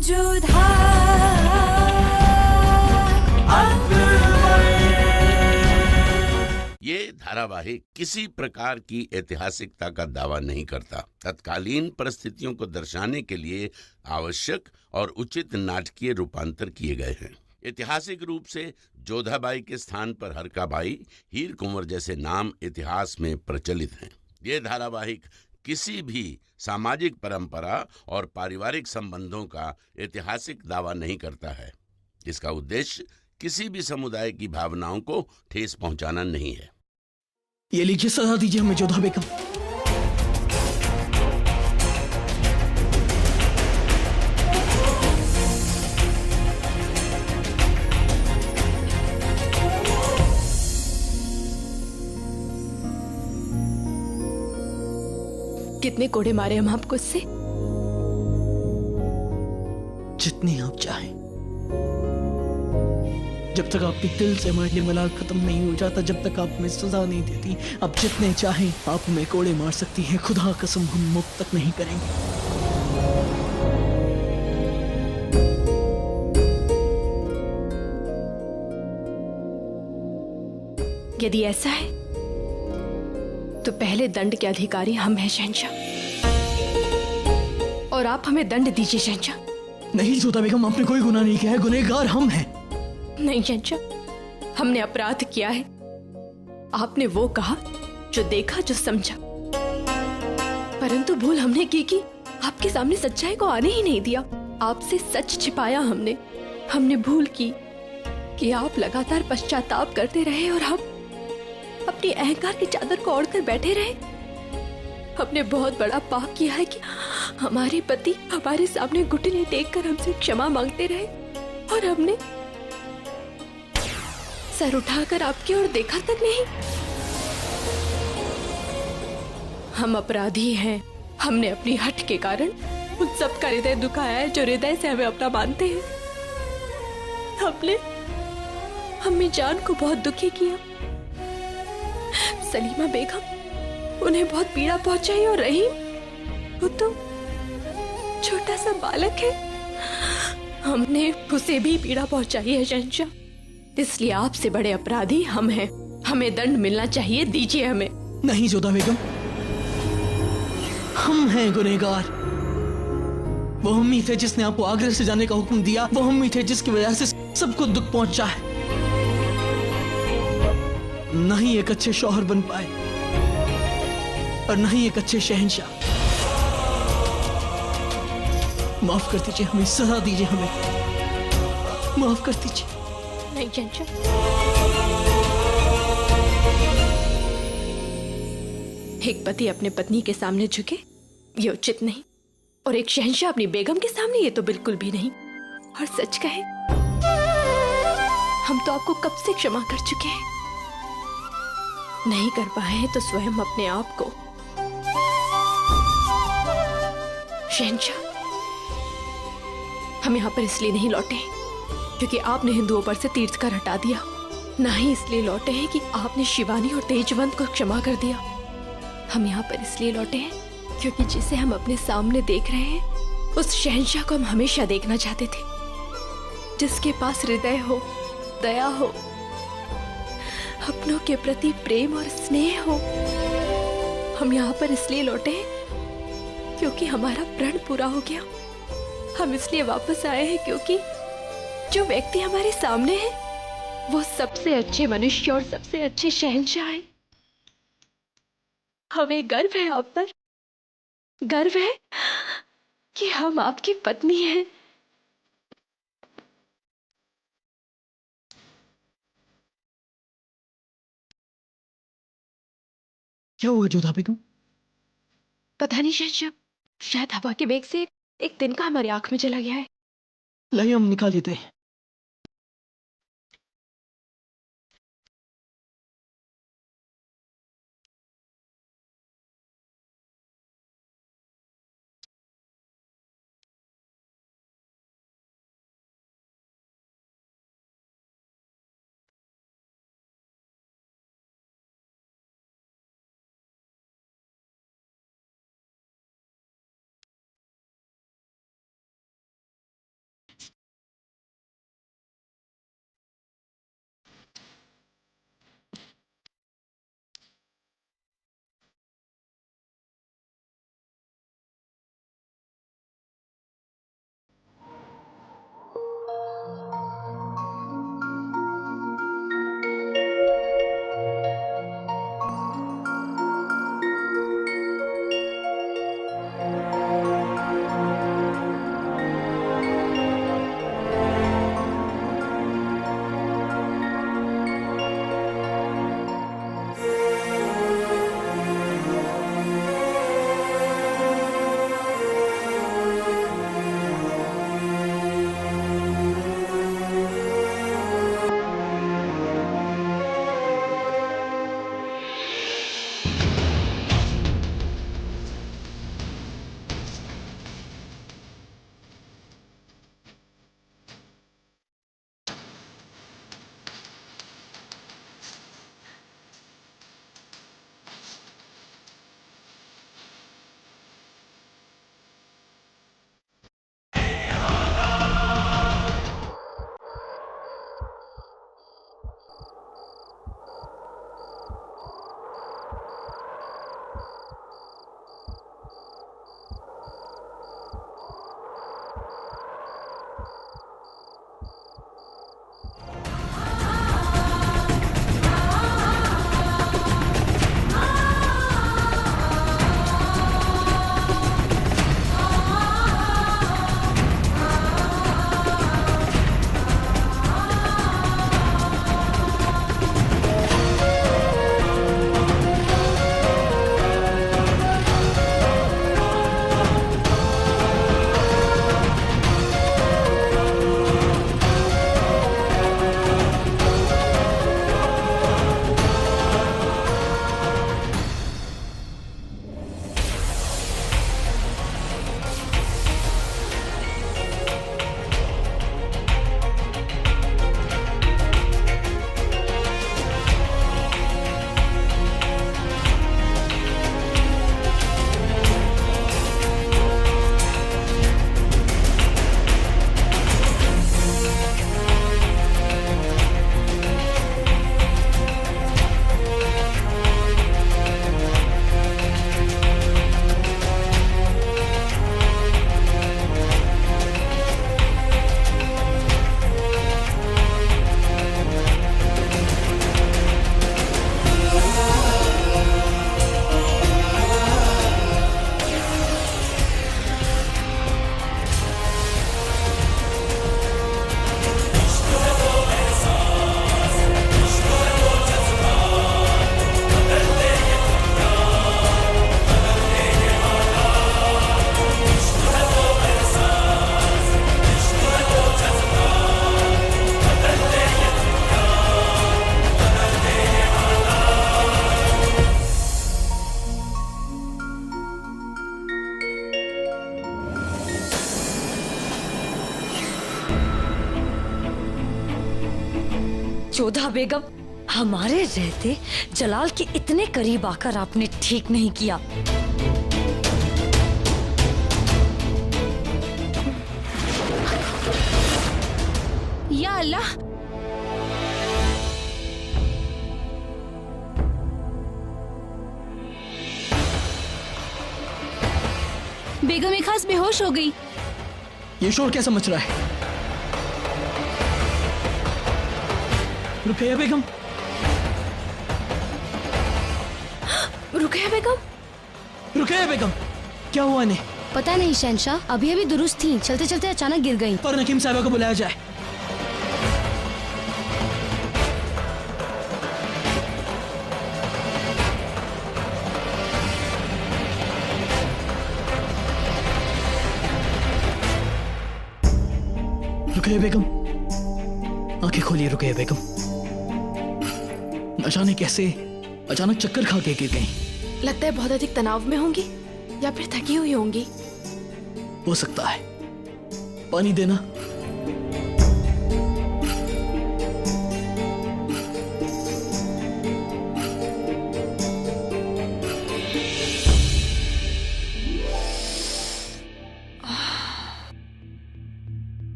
जोधा ये धारावाहिक किसी प्रकार की ऐतिहासिकता का दावा नहीं करता। तत्कालीन परिस्थितियों को दर्शाने के लिए आवश्यक और उचित नाटकीय रूपांतर किए गए हैं। ऐतिहासिक रूप से जोधाबाई के स्थान पर हरकाबाई, हीर कुंवर जैसे नाम इतिहास में प्रचलित हैं। ये धारावाहिक किसी भी सामाजिक परंपरा और पारिवारिक संबंधों का ऐतिहासिक दावा नहीं करता है। इसका उद्देश्य किसी भी समुदाय की भावनाओं को ठेस पहुंचाना नहीं है। ये लीजिए, सजा दीजिए हमें जोधा बेगम। कितने कोड़े मारे हम आपको इससे? जितनी आप चाहें। जब तक आपके दिल से हमारे मलाल खत्म नहीं हो जाता, जब तक आप हमें सजा नहीं देती, आप जितने चाहें आप हमें कोड़े मार सकती हैं। खुदा कसम हम मुक्त तक नहीं करेंगे। यदि ऐसा है तो पहले दंड के अधिकारी हम हैं शहंशाह, और आप हमें दंड दीजिए शहंशाह। नहीं जोधा बेगम, आपने कोई गुनाह नहीं किया है, गुनहगार हम हैं। नहीं शहंशाह, हमने अपराध किया है। आपने वो कहा जो देखा, जो समझा, परंतु भूल हमने की कि आपके सामने सच्चाई को आने ही नहीं दिया। आपसे सच छिपाया हमने भूल की कि आप लगातार पश्चाताप करते रहे और हम अपनी अहंकार की चादर को ओढ़कर बैठे रहे। हमने बहुत बड़ा पाप किया है कि हमारे पति हमारे सामने घुटने टेककर हमसे क्षमा मांगते रहे, और हमने सर उठाकर आपकी ओर देखा तक नहीं। हम अपराधी हैं। हमने अपनी हठ के कारण उन सब का हृदय दुखाया है जो हृदय से हमें अपना मानते हैं। हमने हमें जान को बहुत दुखी किया। सलीमा बेगम, उन्हें बहुत पीड़ा पहुंचाई, और रहीम, वो तो छोटा सा बालक है, हमने उसे भी पीड़ा पहुंचाई है शहंशाह। इसलिए आपसे बड़े अपराधी हम हैं। हमें दंड मिलना चाहिए, दीजिए हमें। नहीं जोधा बेगम, हम हैं गुनहगार। वो हम ही थे जिसने आपको आगरा से जाने का हुक्म दिया। वो हम ही थे जिसकी वजह से सबको दुख पहुंचा है। नहीं एक अच्छे शौहर बन पाए और नहीं एक अच्छे शहंशाह। माफ कर दीजिए हमें, सजा दीजिए हमें, माफ कर दीजिए। नहीं शहंशाह, एक पति अपने पत्नी के सामने झुके ये उचित नहीं, और एक शहंशाह अपनी बेगम के सामने, ये तो बिल्कुल भी नहीं। और सच कहे, हम तो आपको कब से क्षमा कर चुके हैं। नहीं कर पाए तो स्वयं अपने आप को। शहंशाह, हम यहाँ पर इसलिए नहीं लौटे क्योंकि आपने हिंदुओं पर से तीर्थ कर हटा दिया, ना ही इसलिए लौटे हैं कि आपने शिवानी और तेजवंत को क्षमा कर दिया। हम यहाँ पर इसलिए लौटे हैं क्योंकि जिसे हम अपने सामने देख रहे हैं, उस शहंशाह को हम हमेशा देखना चाहते थे, जिसके पास हृदय हो, दया हो, अपनों के प्रति प्रेम और स्नेह हो। हम यहाँ पर इसलिए लौटे हैं क्योंकि हमारा प्रण पूरा हो गया। हम इसलिए वापस आए हैं क्योंकि जो व्यक्ति हमारे सामने है वो सबसे अच्छे मनुष्य और सबसे अच्छे शहंशाह हैं। हमें गर्व है आप पर, गर्व है कि हम आपकी पत्नी हैं। क्या हुआ जोधा बेगम? पता नहीं शहंशाह, शायद हवा के वेग से एक दिन का हमारी आंख में चला गया है। लाइए हम निकाल लेते हैं। जोधा बेगम, हमारे रहते जलाल के इतने करीब आकर आपने ठीक नहीं किया। या अल्लाह, बेगम एक खास बेहोश हो गई। ये शोर क्या समझ रहा है? रुकैया बेगम, रुकैया बेगम, रुकैया बेगम, क्या हुआ इन्हें? पता नहीं शहंशाह, अभी अभी दुरुस्त थी, चलते चलते अचानक गिर गई। पर नकीम साहिबा को बुलाया जाए। रुकैया बेगम, आंखें खोलिए रुकैया बेगम। न जाने कैसे अचानक चक्कर खा के गिर गई। लगता है बहुत अधिक तनाव में होंगी या फिर थकी हुई होंगी। हो सकता है। पानी देना।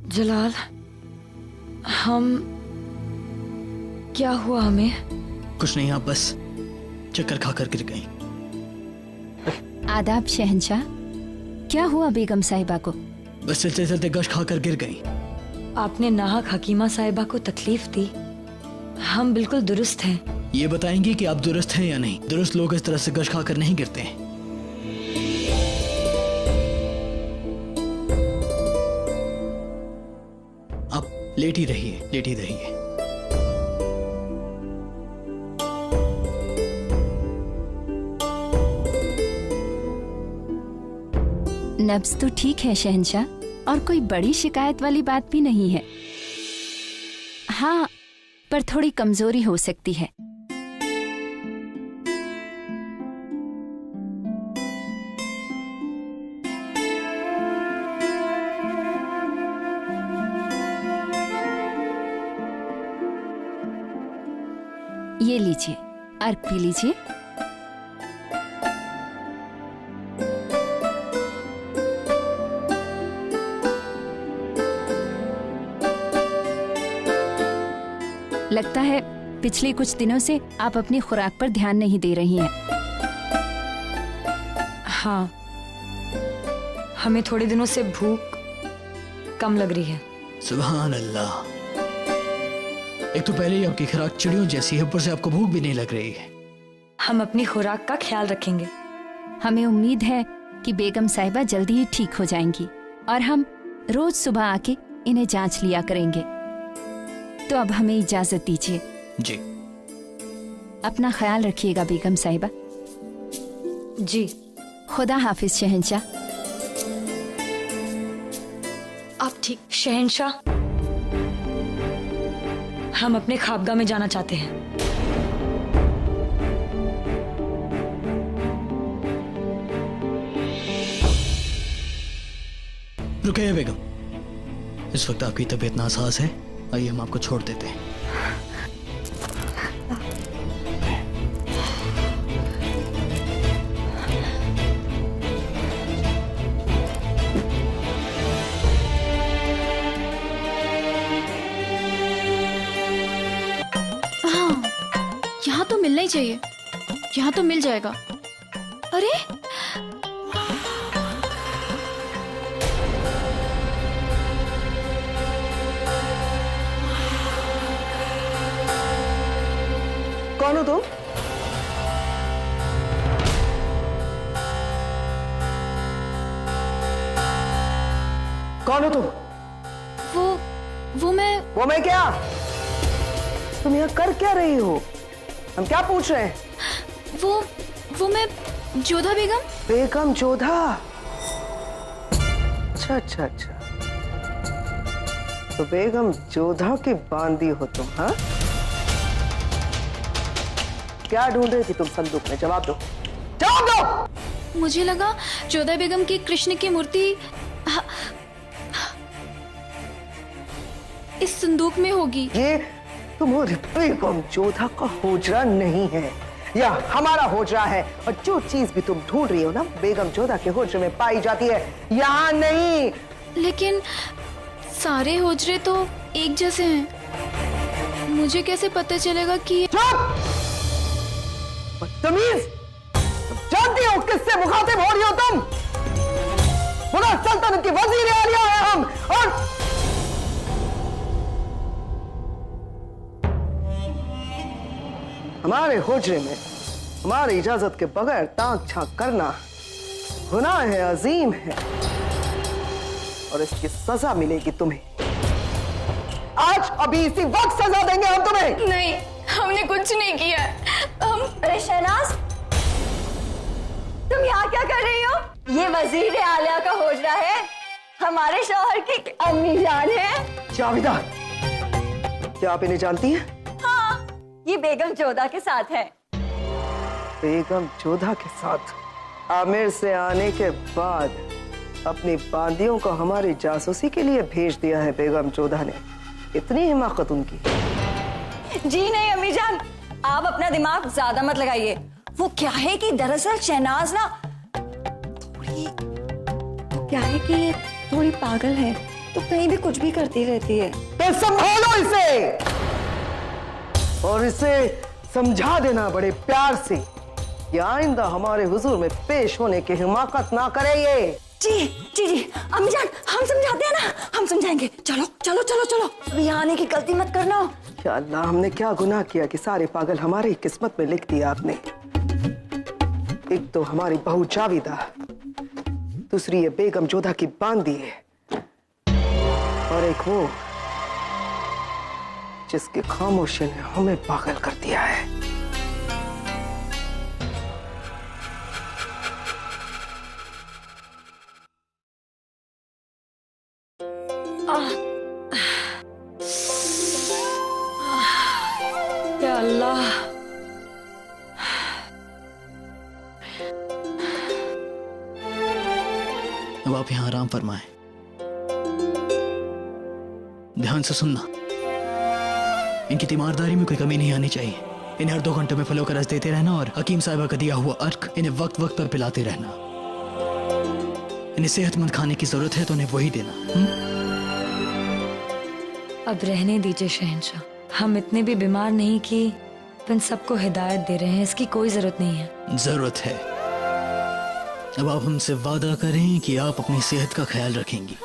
जलाल, क्या हुआ हमें? कुछ नहीं, आप बस चक्कर खाकर गिर गई। आदाब शहंशाह, क्या हुआ बेगम साहिबा को? बस चलते चलते गश खाकर गिर गई। आपने नाहक हकीमा साहिबा को तकलीफ दी। हम बिल्कुल दुरुस्त हैं। ये बताएंगी कि आप दुरुस्त हैं या नहीं? दुरुस्त लोग इस तरह से गश खाकर नहीं गिरते हैं। आप लेटी रहिए, लेटी रहिए। नब्ज तो ठीक है शहंशाह, और कोई बड़ी शिकायत वाली बात भी नहीं है। हाँ, पर थोड़ी कमजोरी हो सकती है। ये लीजिए, अर्क पी लीजिए। लगता है पिछले कुछ दिनों से आप अपनी खुराक पर ध्यान नहीं दे रही हैं। हाँ, हमें थोड़े दिनों से भूख कम लग रही है। सुभान अल्लाह। एक तो पहले ही आपकी खुराक चिड़ियों जैसी है, ऊपर से आपको भूख भी नहीं लग रही है। हम अपनी खुराक का ख्याल रखेंगे। हमें उम्मीद है कि बेगम साहिबा जल्दी ही ठीक हो जाएंगी और हम रोज सुबह आके इन्हें जांच लिया करेंगे। तो अब हमें इजाजत दीजिए। जी। अपना ख्याल रखिएगा बेगम साहिबा। जी। खुदा हाफिज शहंशाह। आप ठीक? शहंशाह, हम अपने खाबगा में जाना चाहते हैं। रुकैया बेगम, इस वक्त आपकी तबीयत नासाज है, आइए हम आपको छोड़ देते हैं। हाँ, यहाँ तो मिलना ही चाहिए। यहाँ तो मिल जाएगा। अरे कौन हो तुम? कौन हो तुम? वो मैं क्या? तुम यहाँ कर क्या रही हो? हम क्या पूछ रहे हैं? वो मैं जोधा बेगम। बेगम जोधा? अच्छा अच्छा अच्छा, तो बेगम जोधा की बांदी हो तुम? हाँ, क्या ढूंढ रही थी तुम संदूक में? जवाब दो, जवाब दो। मुझे लगा जोधा बेगम की कृष्ण की मूर्ति इस संदूक में होगी। ये तुम्हारे बेगम जोधा का होजरा नहीं है, यह हमारा होजरा है। और जो चीज भी तुम ढूंढ रही हो ना, बेगम जोधा के होजरे में पाई जाती है, यहाँ नहीं। लेकिन सारे होजरे तो एक जैसे हैं, मुझे कैसे पता चलेगा कि चुप! बदतमीज! जानती हो किससे मुखातिब हो रही हो तुम? मुगल सल्तनत की वजीर आलिया है हम, और हमारे होजरे में हमारी इजाजत के बगैर ताक झांक करना गुनाह है, अजीम है, और इसकी सजा मिलेगी तुम्हें। आज अभी इसी वक्त सजा देंगे हम तुम्हें। नहीं, हमने कुछ नहीं किया। हम अरे शहनाज, तुम यहाँ क्या कर रही हो? ये वजीर आलिया का होजरा है, हमारे शौहर की अम्मी जान है। जाविदा, क्या आप इन्हें जानती हैं? हाँ, ये बेगम जोधा के साथ है। बेगम जोधा के साथ? आमिर से आने के बाद अपनी बांदियों को हमारी जासूसी के लिए भेज दिया है बेगम जोधा ने। इतनी हिमाकत उनकी? जी नहीं अम्मी जान, आप अपना दिमाग ज्यादा मत लगाइए। वो क्या है कि दरअसल शहनाज ना ये थोड़ी पागल है, तो कहीं भी कुछ भी करती रहती है। तो संभालो इसे, और इसे समझा देना बड़े प्यार से कि आइंदा हमारे हुजूर में पेश होने की हिमाकत ना करे ये। जी जी जी अम्मी जान, हम समझाते हैं ना, हम समझाएंगे। चलो चलो चलो चलो, अब यहाँ आने की गलती मत करना। या अल्लाह, हमने क्या गुनाह किया कि सारे पागल हमारी किस्मत में लिख दिया आपने। एक तो हमारी बहू जाविदा, दूसरी ये बेगम जोधा की बांदी है, और एक वो जिसकी खामोशी ने हमें पागल कर दिया है। या अल्लाह, अब आप यहाँ आराम फरमाएं। ध्यान से सुनना, इनकी तीमारदारी में कोई कमी नहीं आनी चाहिए। इन्हें हर 2 घंटे में फलों का रस देते रहना, और हकीम साहिबा का दिया हुआ अर्क इन्हें वक्त वक्त पर पिलाते रहना। इन्हें सेहतमंद खाने की जरूरत है तो उन्हें वही देना। अब रहने दीजिए शहंशाह, हम इतने भी बीमार नहीं कि इन सबको हिदायत दे रहे हैं, इसकी कोई जरूरत नहीं है। जरूरत है। अब आप हमसे वादा करें कि आप अपनी सेहत का ख्याल रखेंगी।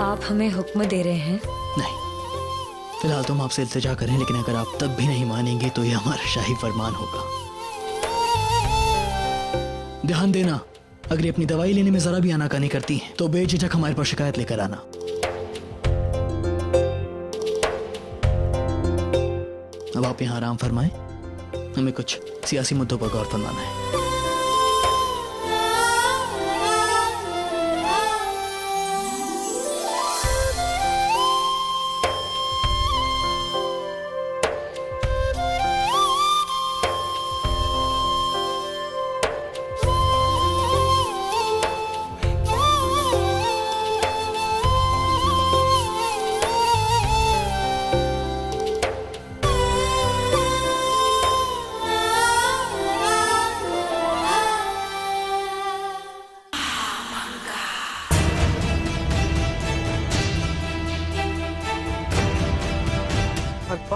आप हमें हुक्म दे रहे हैं? नहीं, फिलहाल तो हम आपसे इल्तिजा करें, लेकिन अगर आप तब भी नहीं मानेंगे तो यह हमारा शाही फरमान होगा। ध्यान देना, अगर ये अपनी दवाई लेने में जरा भी आनाकानी करती हैं तो बेझिझक हमारे पास शिकायत लेकर आना। अब आप यहाँ आराम फरमाएं, हमें कुछ सियासी मुद्दों पर गौर फरमाना है।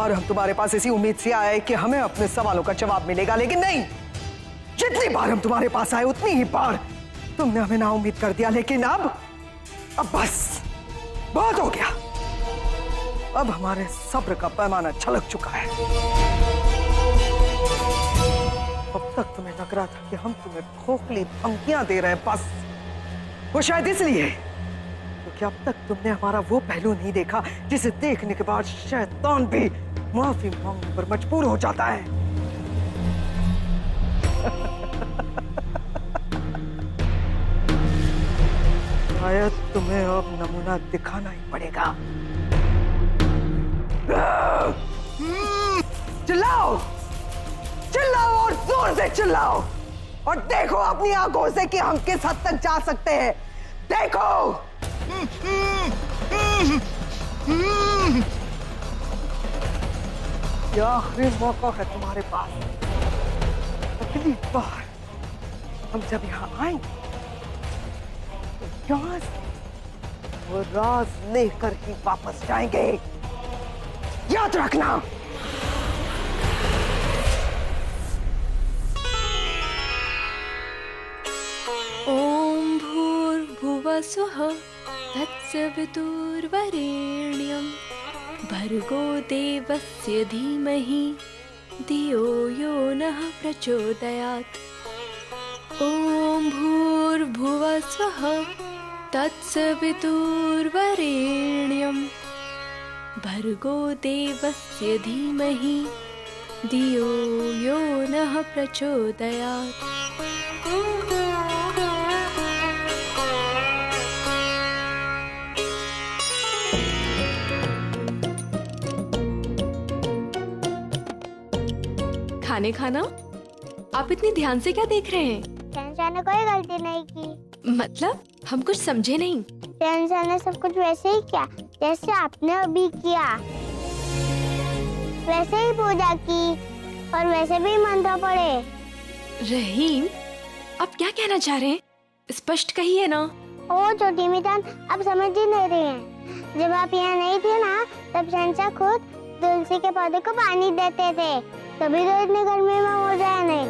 और हम तुम्हारे पास इसी उम्मीद से आए कि हमें अपने सवालों का जवाब मिलेगा, लेकिन नहीं। जितनी बार हम तुम्हारे पास आए उतनी ही बार तुमने हमें ना उम्मीद कर दिया। लेकिन अब बस बहुत हो गया। अब हमारे सब्र का पैमाना छलक चुका है। अब तक तुम्हें लग रहा था कि हम तुम्हें खोखली धमकियां दे रहे हैं, बस वो शायद इसलिए क्योंकि अब तक तुमने हमारा वो पहलू नहीं देखा जिसे देखने के बाद शैतान भी माफी मांगने पर मजबूर हो जाता है। शायद तुम्हें अब नमूना दिखाना ही पड़ेगा। चिल्लाओ, चिल्लाओ और जोर से चिल्लाओ, और देखो अपनी आंखों से कि हम किस हद तक जा सकते हैं। देखो ये आखिरी मौका है तुम्हारे पास। अगली बार हम जब यहाँ आएंगे तो यहाँ से वो राज लेकर ही वापस जाएंगे, याद रखना। ओम भूर्भुवः स्वः तत्सवितुर्वरेण्यं भर्गो देवस्य धीमहि धियो यो नः प्रचोदयात्। ओम भूर्भुवः स्वः तत्सवितुर्वरेण्यं भर्गो देवस्य धीमहि धियो यो नः प्रचोदयात्। खाने खाना, आप इतनी ध्यान से क्या देख रहे हैं? शहंशाह ने कोई गलती नहीं की। मतलब हम कुछ समझे नहीं। शहंशाह ने सब कुछ वैसे ही किया जैसे आपने अभी किया। वैसे ही पूजा की और वैसे भी मंत्र पढ़े। रहीम, आप क्या कहना चाह रहे हैं? स्पष्ट कहिए ना। ओ छोटी मिजान, आप समझ ही नहीं रहे हैं। जब आप यहाँ नहीं थे ना, तब शहंशाह खुद तुलसी के पौधे को पानी देते थे, तभी तो इतनी गर्मी में हो जाए नहीं।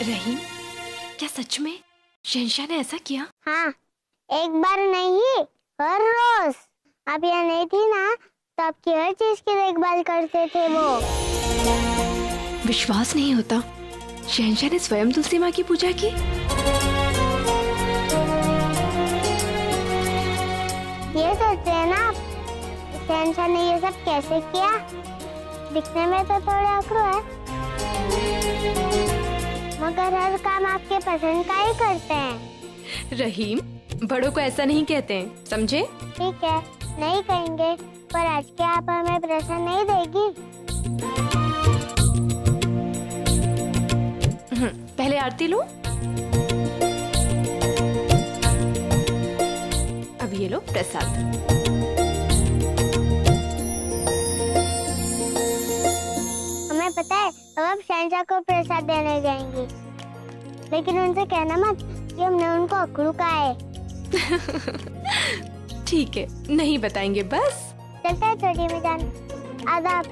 रहीम, क्या सच में शहंशाह ने ऐसा किया? हाँ, एक बार नहीं, हर रोज। आप यहाँ नहीं थी ना, तो आपकी हर चीज की देखभाल करते थे वो। विश्वास नहीं होता, शहंशाह ने स्वयं तुलसी माँ की पूजा की। ये सोचते हैं ना आप, शहंशाह ने ये सब कैसे किया? दिखने में तो थोड़े अकड़ू है, मगर हर काम आपके पसंद का ही करते हैं। रहीम, बड़ों को ऐसा नहीं कहते हैं, समझे? ठीक है, नहीं कहेंगे, पर आज के आप हमें प्रश्न नहीं देगी। पहले आरती लो। अब ये लो प्रसाद। हमें पता है, अब आप शहंशाह को प्रसाद देने जाएंगे, लेकिन उनसे कहना मत कि हमने उनको अकड़ू कहा है। ठीक है, नहीं बताएंगे बस। चलता है छोटी मिजान, आदाब।